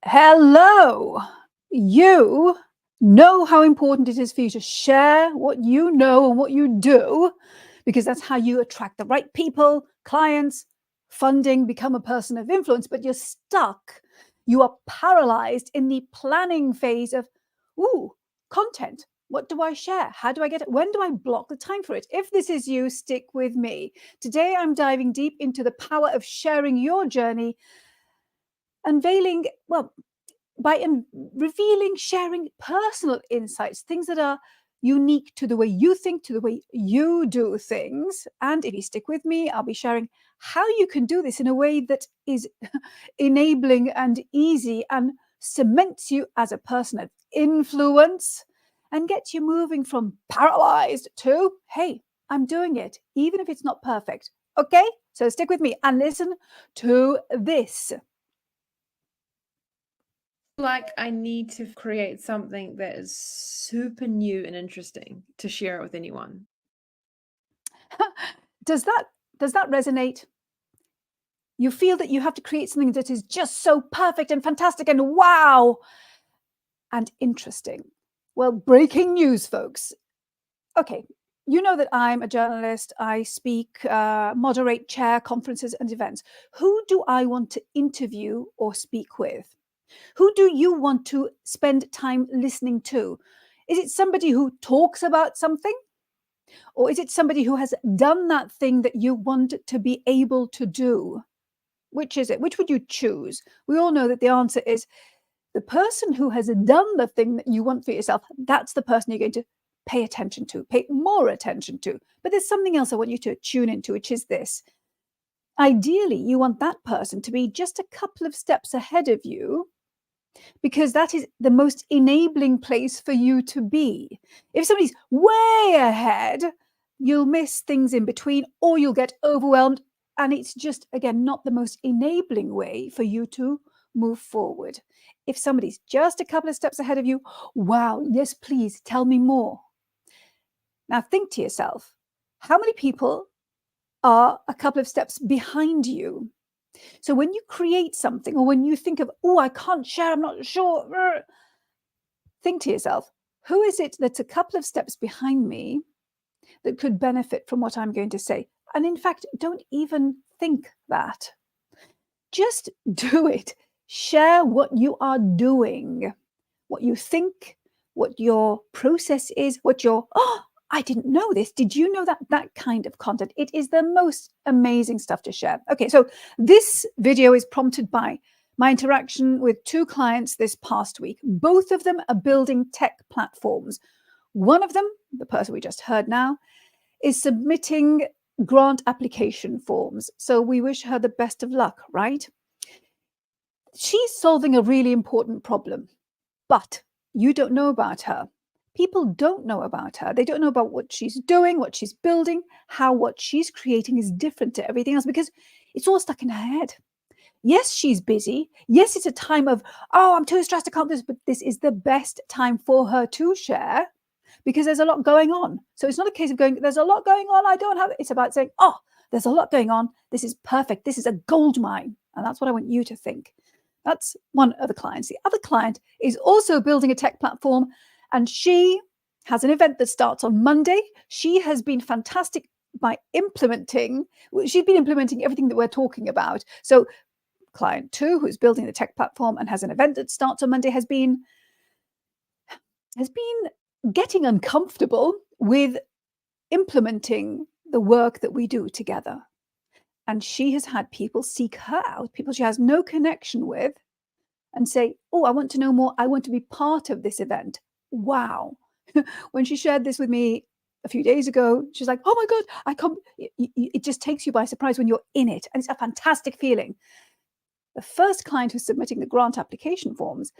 Hello. You know how important it is for you to share what you know and what you do, because that's how you attract the right people, clients, funding, become a person of influence. But you're stuck. You are paralyzed in the planning phase of, ooh, content. What do I share? How do I get it? When do I block the time for it? If this is you, stick with me. Today, I'm diving deep into the power of sharing your journey, unveiling, well, revealing, sharing personal insights, things that are unique to the way you think, to the way you do things. And if you stick with me, I'll be sharing how you can do this in a way that is enabling and easy and cements you as a person of influence and gets you moving from paralyzed to, hey, I'm doing it, even if it's not perfect. Okay, so stick with me and listen to this. Like I need to create something that is super new and interesting to share it with anyone. Does that resonate? You feel that you have to create something that is just so perfect and fantastic and wow and interesting. Well, breaking news, folks. Okay, you know that I'm a journalist. I speak, moderate, chair conferences and events. Who do I want to interview or speak with? Who do you want to spend time listening to? Is it somebody who talks about something? Or is it somebody who has done that thing that you want to be able to do? Which is it? Which would you choose? We all know that the answer is the person who has done the thing that you want for yourself. That's the person you're going to pay attention to, pay more attention to. But there's something else I want you to tune into, which is this. Ideally, you want that person to be just a couple of steps ahead of you, because that is the most enabling place for you to be. If somebody's way ahead, you'll miss things in between or you'll get overwhelmed. And it's just, again, not the most enabling way for you to move forward. If somebody's just a couple of steps ahead of you, wow, yes, please tell me more. Now think to yourself, how many people are a couple of steps behind you? So when you create something or when you think of, oh, I can't share, I'm not sure, think to yourself, who is it that's a couple of steps behind me that could benefit from what I'm going to say? And in fact, don't even think that. Just do it. Share what you are doing, what you think, what your process is, what your, oh, I didn't know this. Did you know that? That kind of content. It is the most amazing stuff to share. Okay, so this video is prompted by my interaction with two clients this past week. Both of them are building tech platforms. One of them, the person we just heard now, is submitting grant application forms. So we wish her the best of luck, right? She's solving a really important problem, but you don't know about her. People don't know about her. They don't know about what she's doing, what she's building, how what she's creating is different to everything else, because it's all stuck in her head. Yes, she's busy. Yes, it's a time of, oh, I'm too stressed, I can't do this, but this is the best time for her to share because there's a lot going on. So it's not a case of going, there's a lot going on, I don't have it. It's about saying, oh, there's a lot going on. This is perfect. This is a gold mine. And that's what I want you to think. That's one of the clients. The other client is also building a tech platform, and she has an event that starts on Monday. She has been fantastic by implementing, she's been implementing everything that we're talking about. So client 2, who's building the tech platform and has an event that starts on Monday, has been getting uncomfortable with implementing the work that we do together. And she has had people seek her out, people she has no connection with, and say, oh, I want to know more. I want to be part of this event. Wow. When she shared this with me a few days ago, she's like, oh my God, I can't. It just takes you by surprise when you're in it. And it's a fantastic feeling. The first client who's submitting the grant application forms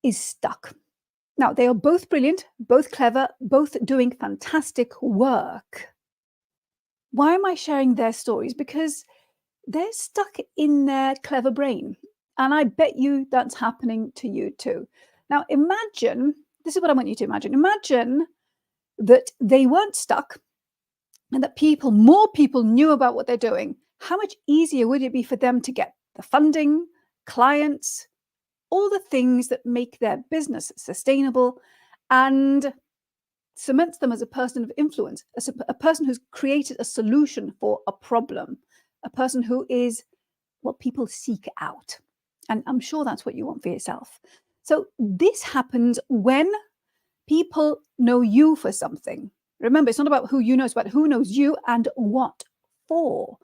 is stuck. Now, they are both brilliant, both clever, both doing fantastic work. Why am I sharing their stories? Because they're stuck in their clever brain. And I bet you that's happening to you too. Now, imagine, this is what I want you to imagine. Imagine that they weren't stuck and that more people knew about what they're doing. How much easier would it be for them to get the funding, clients, all the things that make their business sustainable and cements them as a person of influence, as a person who's created a solution for a problem, a person who is what people seek out. And I'm sure that's what you want for yourself. So this happens when people know you for something. Remember, it's not about who you know, it's about who knows you and what for.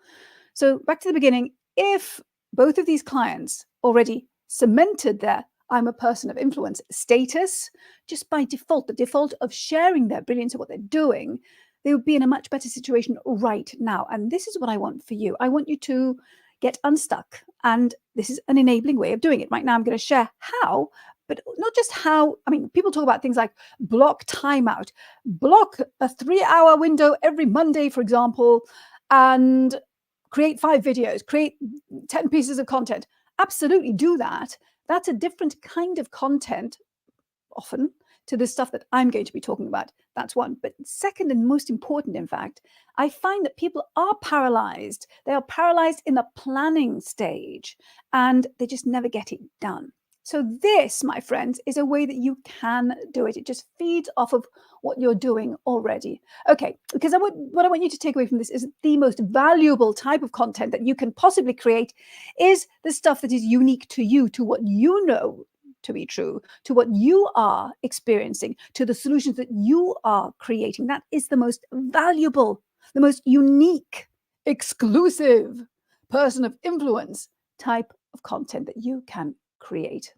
So back to the beginning, if both of these clients already cemented their I'm a person of influence status, just by default, the default of sharing their brilliance of what they're doing, they would be in a much better situation right now. And this is what I want for you. I want you to get unstuck. And this is an enabling way of doing it. Right now, I'm going to share how, but not just how. I mean, people talk about things like block timeout, block a 3-hour window every Monday, for example, and create 5 videos, create 10 pieces of content. Absolutely do that. That's a different kind of content, often, to the stuff that I'm going to be talking about. That's one. But second, and most important, in fact, I find that people are paralyzed. They are paralyzed in the planning stage, and they just never get it done. So this, my friends, is a way that you can do it. It just feeds off of what you're doing already. Okay, because what I want you to take away from this is the most valuable type of content that you can possibly create is the stuff that is unique to you, to what you know to be true, to what you are experiencing, to the solutions that you are creating. That is the most valuable, the most unique, exclusive person of influence type of content that you can create.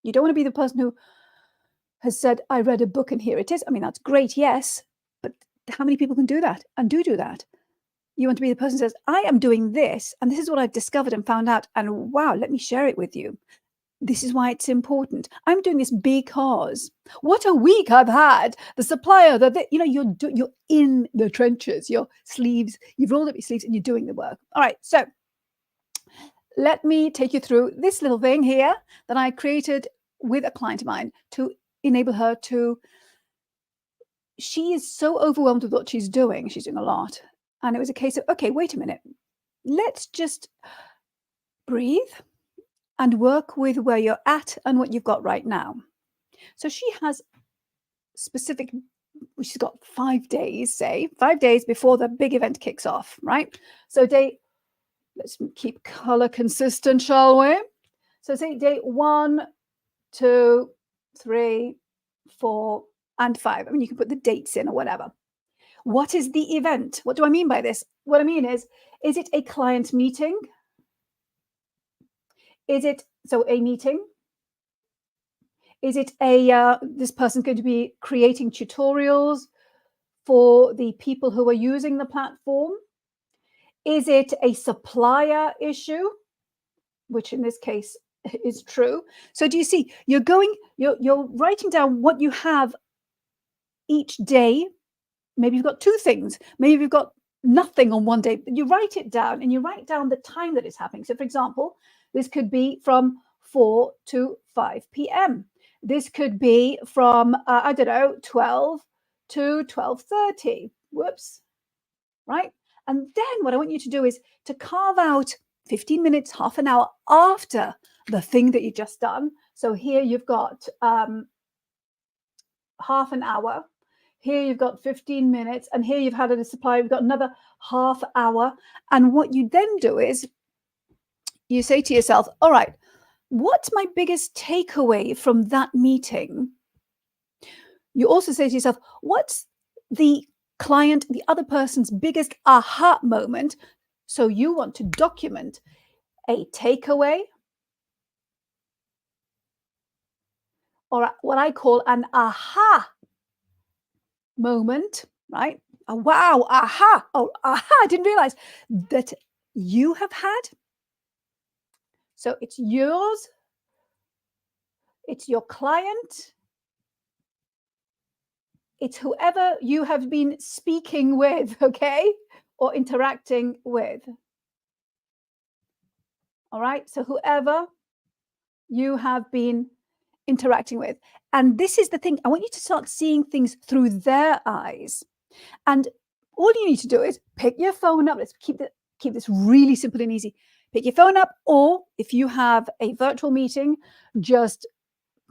You don't want to be the person who has said, I read a book and here it is. I mean, that's great, yes, but how many people can do that and do that? You want to be the person who says, I am doing this, and this is what I've discovered and found out, and wow, let me share it with you. This is why it's important. I'm doing this because what a week I've had. The supplier, you're in the trenches, your sleeves, you've rolled up your sleeves and you're doing the work. All right, so let me take you through this little thing here that I created with a client of mine to enable her to, she is so overwhelmed with what she's doing. She's doing a lot. And it was a case of, okay, wait a minute. Let's just breathe and work with where you're at and what you've got right now. So she has specific, she's got 5 days, say 5 days before the big event kicks off, right? So let's keep color consistent, shall we? So say day 1, 2, 3, 4, and 5. I mean, you can put the dates in or whatever. What is the event? What do I mean by this? What I mean is it a client meeting? Is it a meeting? Is it this person's going to be creating tutorials for the people who are using the platform? Is it a supplier issue, which in this case is true? So do you see, you're writing down what you have each day. Maybe you've got 2 things. Maybe you've got nothing on one day, but you write it down and you write down the time that it's happening. So for example, this could be from 4 to 5 p.m. This could be from, 12 to 12:30. Whoops. Right? And then what I want you to do is to carve out 15 minutes, half an hour after the thing that you've just done. So here you've got half an hour. Here you've got 15 minutes. And here you've had a supply. You've got another half hour. And what you then do is you say to yourself, all right, what's my biggest takeaway from that meeting? You also say to yourself, what's the client, the other person's biggest aha moment? So you want to document a takeaway, or what I call an aha moment, right? A wow, aha, oh, aha, I didn't realize that you have had. So it's yours, it's your client, it's whoever you have been speaking with, okay, or interacting with. All right, so whoever you have been interacting with. And this is the thing, I want you to start seeing things through their eyes. And all you need to do is pick your phone up. Let's keep this really simple and easy. pick your phone up, or if you have a virtual meeting, just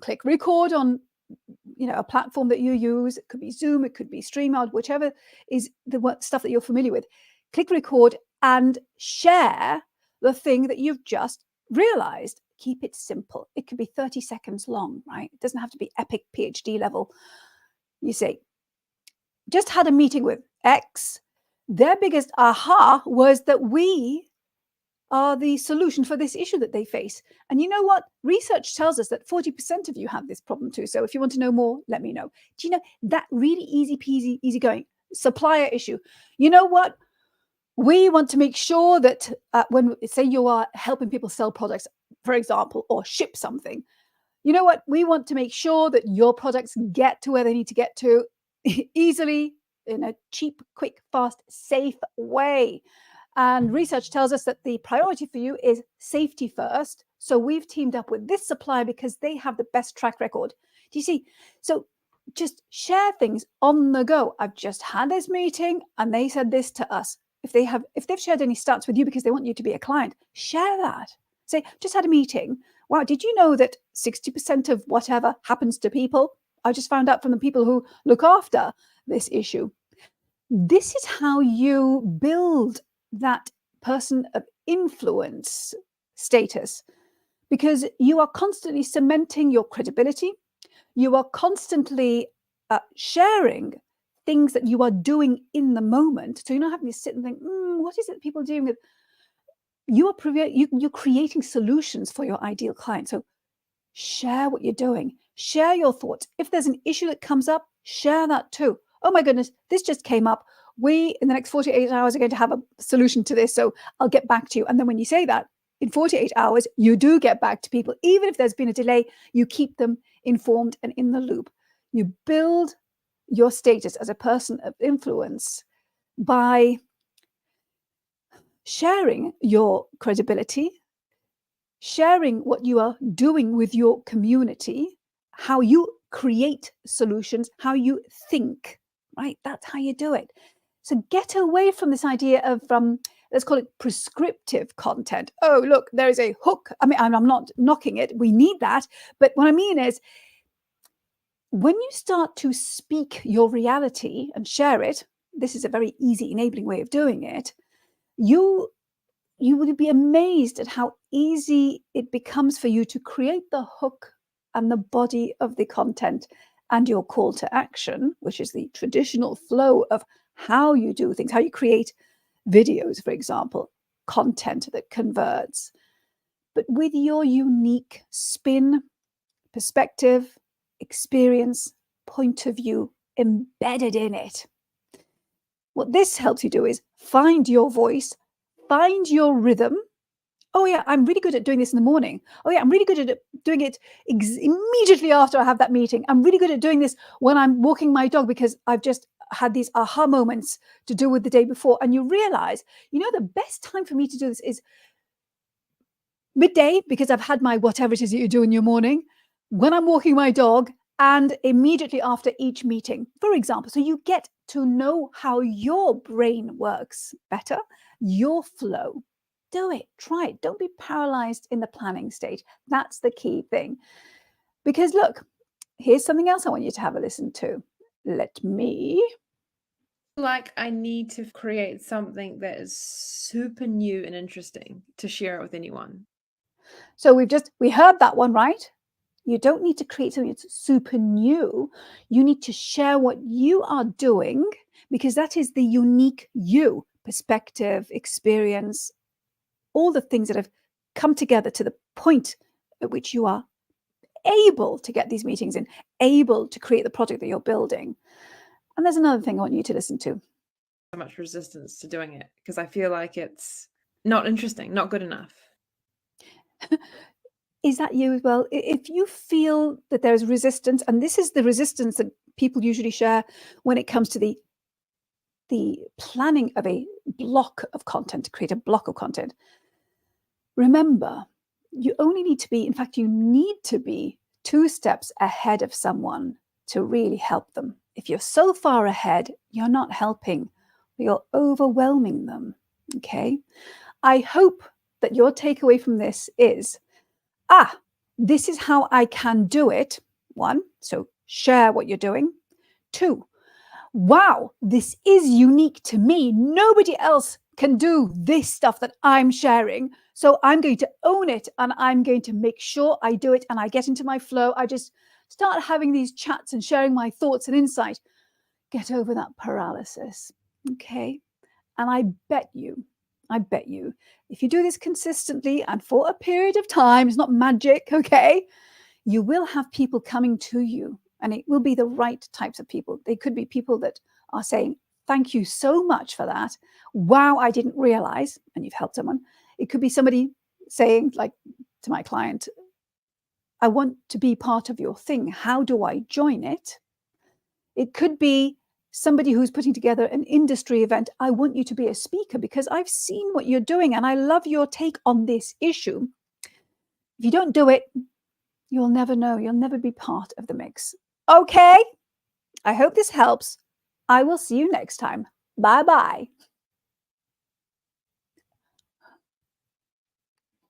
click record on a platform that you use. It could be Zoom, it could be StreamYard, whichever is the stuff that you're familiar with. Click record and share the thing that you've just realized. Keep it simple. It could be 30 seconds long, right? It doesn't have to be epic PhD level. You say, just had a meeting with X. Their biggest aha was that we are the solution for this issue that they face. And you know what? Research tells us that 40% of you have this problem too. So if you want to know more, let me know. Do you know that really easy peasy, easy going supplier issue? You know what? We want to make sure that when, say, you are helping people sell products, for example, or ship something, you know what? We want to make sure that your products get to where they need to get to easily, in a cheap, quick, fast, safe way. And research tells us that the priority for you is safety first. So we've teamed up with this supplier because they have the best track record. Do you see? So just share things on the go. I've just had this meeting and they said this to us. If they've shared any stats with you because they want you to be a client, share that. Say, just had a meeting. Wow, did you know that 60% of whatever happens to people? I just found out from the people who look after this issue. This is how you build that person of influence status, because you are constantly cementing your credibility. You are constantly sharing things that you are doing in the moment. So you're not having to sit and think, what is it people are doing with? You're creating solutions for your ideal client. So share what you're doing. Share your thoughts. If there's an issue that comes up, share that too. Oh my goodness, this just came up. We, in the next 48 hours, are going to have a solution to this. So I'll get back to you. And then when you say that, in 48 hours, you do get back to people. Even if there's been a delay, you keep them informed and in the loop. You build your status as a person of influence by sharing your credibility, sharing what you are doing with your community, how you create solutions, how you think, right? That's how you do it. So get away from this idea of, let's call it prescriptive content. Oh, look, there is a hook. I mean, I'm not knocking it. We need that. But what I mean is, when you start to speak your reality and share it, this is a very easy, enabling way of doing it. You will be amazed at how easy it becomes for you to create the hook and the body of the content and your call to action, which is the traditional flow of how you do things, how you create videos, for example, content that converts, but with your unique spin, perspective, experience, point of view embedded in it. What this helps you do is find your voice, find your rhythm. Oh yeah, I'm really good at doing this in the morning. Oh yeah, I'm really good at doing it immediately after I have that meeting. I'm really good at doing this when I'm walking my dog because I've just had these aha moments to do with the day before. And you realize, the best time for me to do this is midday, because I've had my whatever it is that you do in your morning, when I'm walking my dog, and immediately after each meeting, for example. So you get to know how your brain works better, your flow. Do it, try it. Don't be paralyzed in the planning stage. That's the key thing. Because look, here's something else I want you to have a listen to. Let me. Like I need to create something that is super new and interesting to share it with anyone. So we heard that one, right? You don't need to create something that's super new. You need to share what you are doing, because that is the unique you, perspective, experience, all the things that have come together to the point at which you are able to get these meetings in, able to create the project that you're building. And there's another thing I want you to listen to. So much resistance to doing it because I feel like it's not interesting, not good enough. Is that you as well? If you feel that there's resistance, and this is the resistance that people usually share when it comes to the planning of a block of content, to create a block of content, remember, you only need to be, in fact, you need to be 2 steps ahead of someone to really help them. If you're so far ahead, you're not helping, you're overwhelming them. Okay. I hope that your takeaway from this is, this is how I can do it. 1, so share what you're doing. 2, wow, this is unique to me. Nobody else can do this stuff that I'm sharing. So I'm going to own it and I'm going to make sure I do it and I get into my flow. I just start having these chats and sharing my thoughts and insight. Get over that paralysis. Okay. And I bet you, if you do this consistently and for a period of time, it's not magic, okay, you will have people coming to you, and it will be the right types of people. They could be people that are saying, thank you so much for that. Wow, I didn't realize, and you've helped someone. It could be somebody saying, like to my client, I want to be part of your thing. How do I join it? It could be somebody who's putting together an industry event. I want you to be a speaker because I've seen what you're doing and I love your take on this issue. If you don't do it, you'll never know. You'll never be part of the mix. Okay, I hope this helps. I will see you next time. Bye-bye.